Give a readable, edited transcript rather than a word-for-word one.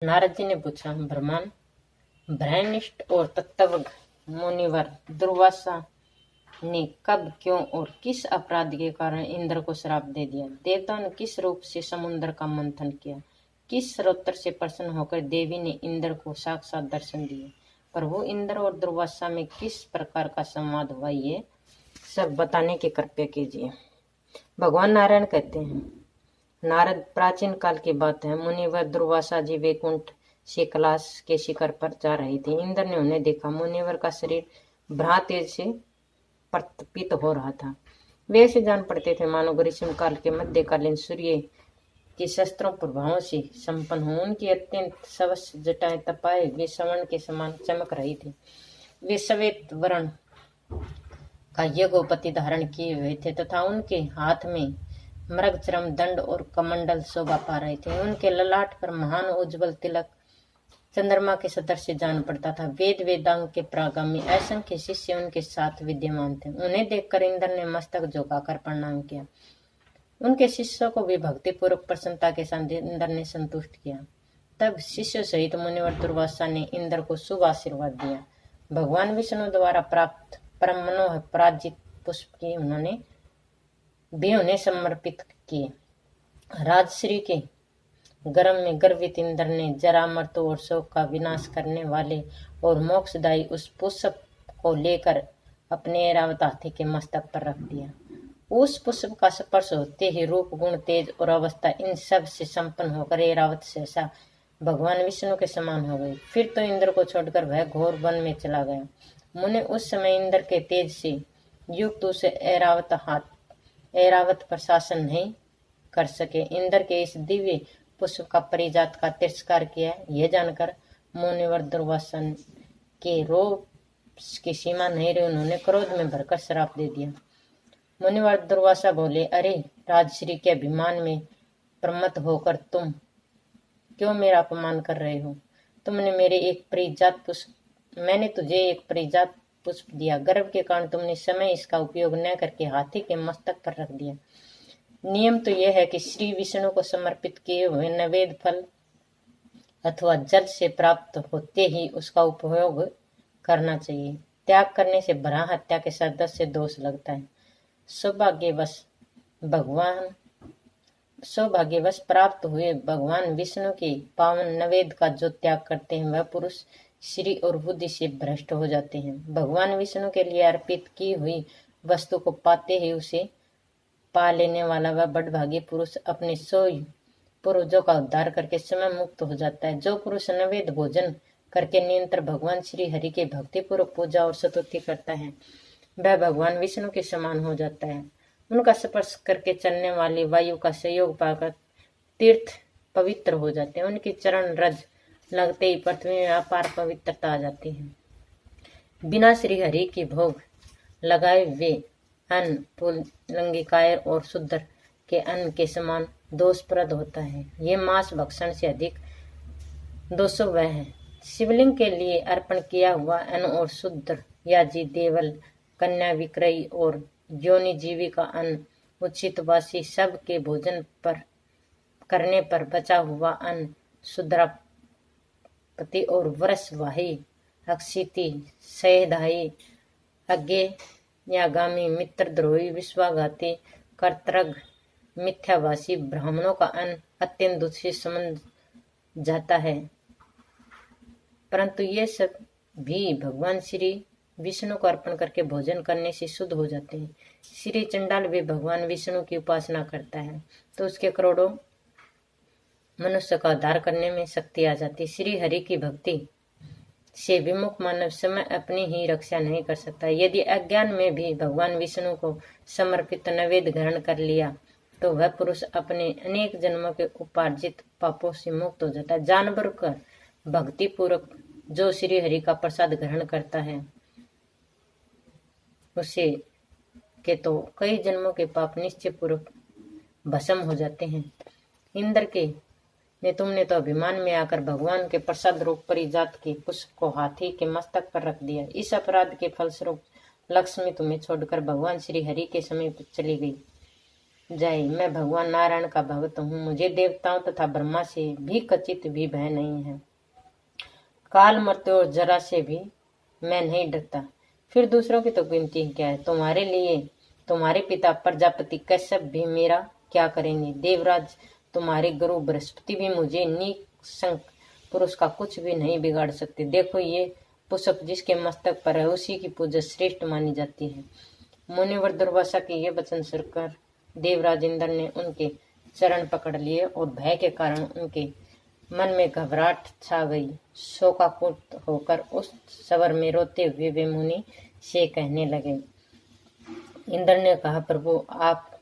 नारद जी ने पूछा, ब्रह्मन, ब्रह्मनिष्ठ और तत्वज्ञ मुनिवर दुर्वासा ने कब, क्यों और किस अपराध के कारण इंद्र को श्राप दे दिया? देवताओं ने किस रूप से समुद्र का मंथन किया? किस स्रोत्र से प्रसन्न होकर देवी ने इंद्र को साक्षात दर्शन दिए? प्रभु इंद्र और दुर्वासा में किस प्रकार का संवाद हुआ, ये सब बताने की कृपा कीजिए। भगवान नारायण कहते हैं, नारद, प्राचीन काल की बात है। मुनिवर दुर्वासा जी वैकुंठ से कैलाश के शिखर पर जा रहे थे। इंद्र ने उन्हें देखा। मुनिवर का शरीर भ्रा तेज से प्रतपित हो रहा था। वे ऐसे जान पड़ते थे मानो ग्रीष्म काल के मध्यकालीन सूर्य के शस्त्रों प्रभावों से संपन्न हो। उनकी अत्यंत सवस जटाएं तपाए वे स्वर्ण के समान चमक रही थी। वे श्वेत वर्ण का यज्ञोपति धारण किए हुए थे तथा उनके हाथ में मृगचरम दंड और कमंडल शोभा पा रहे थे। उनके ललाट पर महान उज्जवल तिलक चंद्रमा के सदृश से जान पड़ता था। वेद वेदांग के प्रागामी असंख्य शिष्य उनके साथ विद्यमान थे। उन्हें देखकर इंद्र ने मस्तक झुकाकर प्रणाम किया। उनके शिष्यों को भी भक्तिपूर्वक प्रसन्नता के साथ इंद्र ने संतुष्ट किया। तब शिष्य सहित मुनिवर दुर्वासा ने इंद्र को शुभ आशीर्वाद दिया। भगवान विष्णु द्वारा प्राप्त परम मनोहर पराजित पुष्प की उन्होंने भी उन्हें समर्पित किए। राजश्री के गर्भ में गर्वित इंद्र ने जरा मृत्यु और शोक का विनाश करने वाले और मोक्षदायी उस पुष्प को लेकर अपने ऐरावत हाथी के मस्तक पर रख दिया। उस पुष्प का स्पर्श होते ही रूप, गुण, तेज और अवस्था इन सब से संपन्न होकर ऐरावत सहसा भगवान विष्णु के समान हो गई। फिर तो इंद्र को छोड़कर वह घोर वन में चला गया। मुने उस समय इंद्र के तेज से युक्त उसे ऐरावत पर शासन नहीं कर सके। इंद्र के इस दिव्य पुष्प का परिजात का तिरस्कार किया। यह जानकर मुनिवर दुर्वासा के रोष की सीमा नहीं रही। उन्होंने क्रोध में भरकर श्राप दे दिया। मुनिवर दुर्वासा बोले, अरे राजश्री के अभिमान में प्रमत्त होकर तुम क्यों मेरा अपमान कर रहे हो? मैंने तुझे एक परिजात पुष्प दिया। गर्भ के कारण तुमने समय इसका उपयोग न करके हाथी के मस्तक पर रख दिया। नियम तो यह है कि श्री विष्णु को समर्पित किए हुए नैवेद्य फल अथवा जल से प्राप्त होते ही उसका उपयोग करना चाहिए। त्याग करने से भ्रा हत्या के सदस्य दोष लगता है। सौभाग्यवश प्राप्त हुए भगवान विष्णु के पावन नैवेद्य का जो त्याग करते हैं वह पुरुष श्री और बुद्धि से भ्रष्ट हो जाते हैं। भगवान विष्णु के लिए अर्पित की हुई वस्तु को पाते ही उसे पा लेने वाला वह बड़भागी पुरुष अपने 100 पूर्वजों का उद्धार करके समय मुक्त हो जाता है। जो पुरुष नैवेद्य भोजन करके निरंतर भगवान श्री हरि के भक्तिपूर्वक पूजा और स्तुति करता है वह भगवान विष्णु के समान हो जाता है। उनका स्पर्श करके चलने वाली वायु का सहयोग पाकर तीर्थ पवित्र हो जाते हैं। उनकी चरण रज लगते ही पृथ्वी में अपार पवित्रता आ जाती है। बिना श्री हरि की भोग लगाए वे अन्न पुल्लिंगिकाय और शूद्र के अन्न के समान दोषप्रद होता है। ये मांस भक्षण से अधिक दोषो वह है। शिवलिंग के लिए अर्पण किया हुआ अन्न और शूद्र याजी, देवल, कन्या विक्रयी और योनि जीवी का अन्न, उचित वासी सब के भोजन पर करने पर बचा हुआ अन्न, शूद्रापति और वृषवाही, अक्षिति, सहधाई, अज्ञेयागामी, मित्रद्रोही, विश्वासघाती, कर्तृघ, मिथ्याभाषी ब्राह्मणों का अन्न अत्यंत दूषित समझ जाता है। परंतु ये सब भी भगवान श्री विष्णु को अर्पण करके भोजन करने से शुद्ध हो जाते हैं। श्री चंडाल भी भगवान विष्णु की उपासना करता है तो उसके करोड़ों मनुष्य का उद्धार करने में शक्ति आ जाती। श्री हरि की भक्ति से विमुख मानव समय अपनी ही रक्षा नहीं कर सकता। यदि अज्ञान में भी भगवान विष्णु को समर्पित नैवेद्य ग्रहण कर लिया तो वह पुरुष अपने अनेक जन्मों के उपार्जित पापों से मुक्त हो जाता है। जानवर का भक्ति पूर्वक जो श्री हरि का प्रसाद ग्रहण करता है उसे के तो कई जन्मों के पाप निश्चय पूर्वक भस्म हो जाते हैं। इंद्र के ने तुमने तो अभिमान में आकर भगवान के प्रसाद रूप परिजात के पुष्प को हाथी के मस्तक पर रख दिया। इस अपराध के फलस्वरूप लक्ष्मी तुम्हें छोड़कर भगवान श्री हरि के समीप चली गई। जय, मैं भगवान नारायण का भक्त हूँ। मुझे देवताओं तथा ब्रह्मा से भी कचित भी भय नहीं है। काल, मृत्यु और जरा से भी मैं नहीं डरता। फिर दूसरों की तो गिनती क्या है। तुम्हारे लिए तुम्हारे पिता प्रजापति कश्यप भी मेरा क्या करेंगे। देवराज, तुम्हारे गुरु बृहस्पति भी मुझे निसंक पुरुष का कुछ भी नहीं बिगाड़ सकते। देखो, ये पुष्प जिसके मस्तक पर है, उसी की पूजा श्रेष्ठ मानी जाती है। मुनिवर दुर्वासा के ये वचन सुनकर देवराज इंद्र ने उनके चरण पकड़ लिए और भय के कारण उनके मन में घबराहट छा गई। शोकाकुल होकर उस सबर में रोते हुए वे मुनि से कहने लगे। इंद्र ने कहा, प्रभु, आप